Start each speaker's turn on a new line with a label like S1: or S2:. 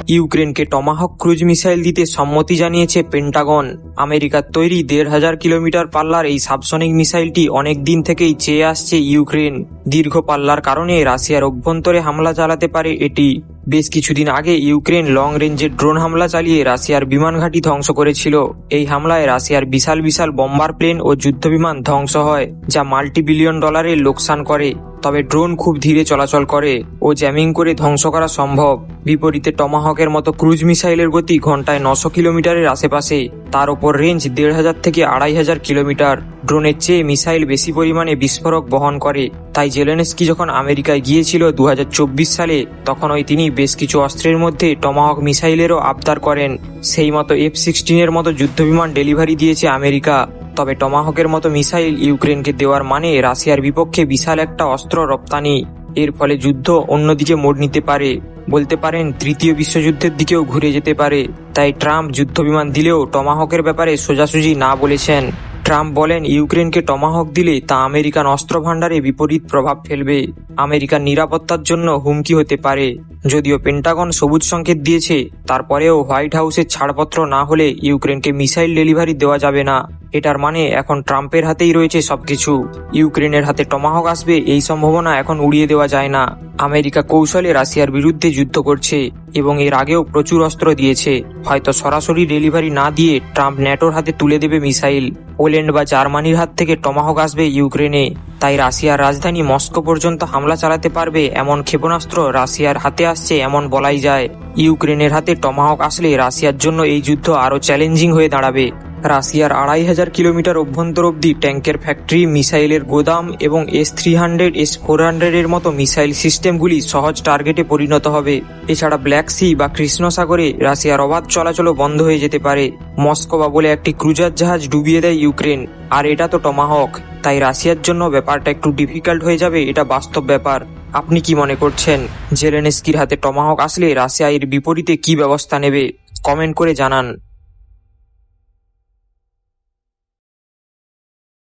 S1: ইউক্রেনকে Tomahawk cruise missile দিতে সম্মতি জানিয়েছে পেন্টাগন। আমেরিকার তৈরি ১,৫০০ কিলোমিটার পাল্লার এই সাবসনিক মিসাইলটি অনেক দিন থেকেই চেয়ে আসছে ইউক্রেন। দীর্ঘ পাল্লার কারণে রাশিয়ার অভ্যন্তরে হামলা চালাতে পারে এটি। বেশ কিছুদিন আগে ইউক্রেন লং রেঞ্জের ড্রোন হামলা চালিয়ে রাশিয়ার বিমান ঘাঁটি ধ্বংস করেছিল। এই হামলায় রাশিয়ার বিশাল বিশাল বম্বার প্লেন ও যুদ্ধবিমান ধ্বংস হয়, যা মাল্টি-বিলিয়ন ডলারের লোকসান করে। তবে ড্রোন খুব ধীরে চলাচল করে ও জ্যামিং করে ধ্বংস করা সম্ভব। বিপরীতে টমাহকের মতো ক্রুজ মিসাইলের গতি ঘন্টায় ৯০০ কিলোমিটারের আশেপাশে। তার ওপর রেঞ্জ ১,৫০০ থেকে ২,৫০০ কিলোমিটার। ড্রোনের চেয়ে মিসাইল বেশি পরিমাণে বিস্ফোরক বহন করে। তাই জেলেনস্কি যখন আমেরিকায় গিয়েছিল ২০২৪ সালে, তখন তিনি বেশ কিছু অস্ত্রের মধ্যে টমাহক মিসাইলেরও আবদার করেন। সেই মতো F-16 মতো যুদ্ধবিমান ডেলিভারি দিয়েছে আমেরিকা। তবে টমাহকের মতো মিসাইল ইউক্রেনকে দেওয়ার মানে রাশিয়ার বিপক্ষে বিশাল একটা অস্ত্র রপ্তানি। এর ফলে যুদ্ধ অন্যদিকে মোড় নিতে পারে। বলতে পারেন তৃতীয় বিশ্বযুদ্ধের দিকেও ঘুরে যেতে পারে। তাই ট্রাম্প যুদ্ধবিমান দিলেও টমাহকের ব্যাপারে সোজাসুজি না বলেছেন। ট্রাম্প বলেন, ইউক্রেনকে টমাহক দিলে তা আমেরিকান অস্ত্র ভাণ্ডারে বিপরীত প্রভাব ফেলবে, আমেরিকার নিরাপত্তার জন্য হুমকি হতে পারে। যদিও পেন্টাগন সবুজ সংকেত দিয়েছে, তারপরেও হোয়াইট হাউসের ছাড়পত্র না হলে ইউক্রেনকে মিসাইল ডেলিভারি দেওয়া যাবে না। এটার মানে এখন ট্রাম্পের হাতেই রয়েছে সবকিছু। ইউক্রেনের হাতে টমাহক আসবে এই সম্ভাবনা এখন উড়িয়ে দেওয়া যায় না। আমেরিকা কৌশলে রাশিয়ার বিরুদ্ধে যুদ্ধ করছে এবং এর আগেও প্রচুর অস্ত্র দিয়েছে। হয়তো সরাসরি ডেলিভারি না দিয়ে ট্রাম্প ন্যাটোর হাতে তুলে দেবে মিসাইল। পোল্যান্ড বা জার্মানির হাত থেকে টমাহক আসবে ইউক্রেনে। তাই রাশিয়ার রাজধানী মস্কো পর্যন্ত হামলা চালাতে পারবে এমন ক্ষেপণাস্ত্র রাশিয়ার হাতে আসছে এমন বলাই যায়। ইউক্রেনের হাতে টমাহক আসলে রাশিয়ার জন্য এই যুদ্ধ আরও চ্যালেঞ্জিং হয়ে দাঁড়াবে। রাশিয়ার ২,৫০০ কিলোমিটার অভ্যন্তর অব্দি ট্যাঙ্কের ফ্যাক্টরি, মিসাইলের গোদাম এবং S-300, S-400 এর মতো মিসাইল সিস্টেমগুলি সহজ টার্গেটে পরিণত হবে। এছাড়া ব্ল্যাক সি বা কৃষ্ণ সাগরে রাশিয়ার অবাধ চলাচলও বন্ধ হয়ে যেতে পারে। মস্কোবা বলে একটি ক্রুজার জাহাজ ডুবিয়ে দেয় ইউক্রেন, আর এটা তো টমাহক। তাই রাশিয়ার জন্য ব্যাপারটা একটু ডিফিকাল্ট হয়ে যাবে, এটা বাস্তব ব্যাপার। আপনি কি মনে করছেন? জেলেনস্কির হাতে টমাহক আসলে রাশিয়া এর বিপরীতে কি ব্যবস্থা নেবে? কমেন্ট করে জানান।